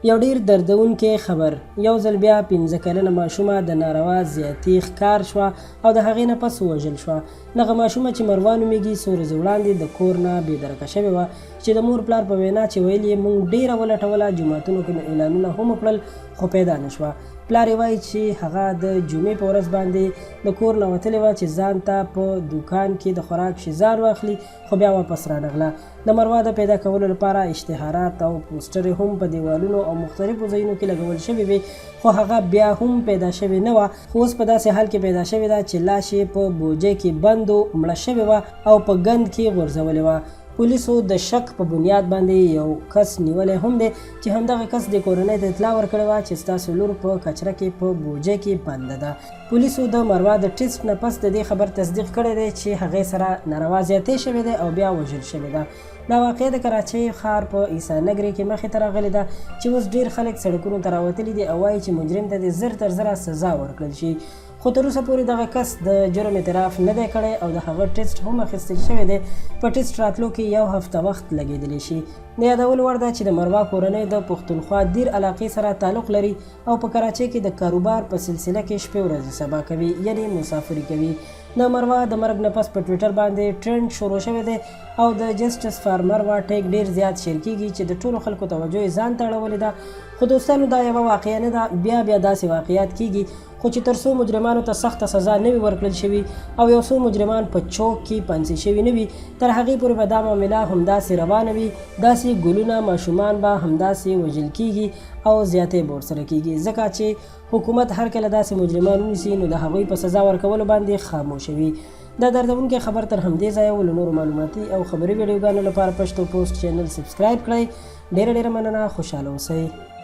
یو ډیر دردونکی خبر. یو ځل بیا 15 کلنه ماشومه د ناروا زیاتي ښکار شوه او د هغې نه پس ووژل شوه. دغه ماشومه چې مروه نومیږي څو ورځې وړاندې د کور نه بېدرکه شوې وه چې د مور پلار په وینا چې ویل یې موږ ډېره ولټوله، جوماتونو کې مې اعلانونه هم وکړل خو پیدا نه شوه. پلار یې وایي چې هغه د جمعې په ورځ باندې د کور نه وتلې وه چې ځان ته په دوکان کې د خوراک شیزان واخلي، خو بیا واپس رانغله. د مروه د پیدا کولو لپاره اشتهارات او پوسټرې هم په دیوالونو او مختلفو ځایونو کې لګول شوي وي، خو هغه بیا هم پیدا شوې نه وه. خو اوس په داسې حال کې پیدا شوې ده چې لاش یې په بوجۍ کې بند و، مړه شوې وه او په ګند کې غورځولې وه. پولیسو د شک په بنیاد باندې یو کس نیولی هم دی چې همدغه کس د کورنۍ ته اطلاع ورکړې وه چې ستاسو لور په کچره کې په بوجۍ کې بنده ده. پولیسو د مروه د ټیسټ نه پس د دې خبر تصدیق کړی دی چې هغې سره ناروا زیاتۍ شوې ده او بیا وژل شوې ده. دا واقعه د کراچۍ ښار په عیسی نګرې کې مخې ته راغلې ده چې اوس ډېر خلک سړکونو ته راوتلي دي او وایي چې مجرم ته د زر تر زره سزا ورکړل شي. خو تر اوسه پورې دغه کس د جرم اعتراف نه دی کړی او د هغه ټیسټ هم اخیستل شوی دی. په ټیسټ راتلو کې یو هفته وخت لګېدلی شي. د یادولو وړ ده چې د مروه کورنۍ د پښتونخوا دیر علاقې سره تعلق لري او په کراچۍ کې د کاروبار په سلسله کې شپې ورځې سبا کوي، یعنی مسافري کوي. د مروه د مرګ نه پس په ټویټر باندې ټرند شروع شوی دی او د جسټس فار مروه ټیګ ډیر زیات شیر کیږي چې د ټولو خلکو توجه یې ځان ته اړولې ده. خو دوستانو دا یوه واقعه نه ده، بیا داسې واقعیات کیږي خو چې تر څو مجرمانو ته سخته سزا نه وي ورکړل شوي او یو څو مجرمان په چوک کې پنسي شوي نه وي، تر هغې پورې به دا معامله همداسې روانه وي. داسې ګلونه ماشومان به همداسې وژل کیږي او زیاتې به ورسره کیږي، ځکه چې حکومت هر کله داسې مجرمان ونیسي نو د هغوی په سزا ورکولو باندې خاموشه وي. دا دردونکی خبر تر همدې ځایه ول نورو معلوماتي او خبري ویډیوګانو لپاره پښتو پوسټ چینل سبسکرایب کړئ. ډیره مننه، خوشحاله اوسئ.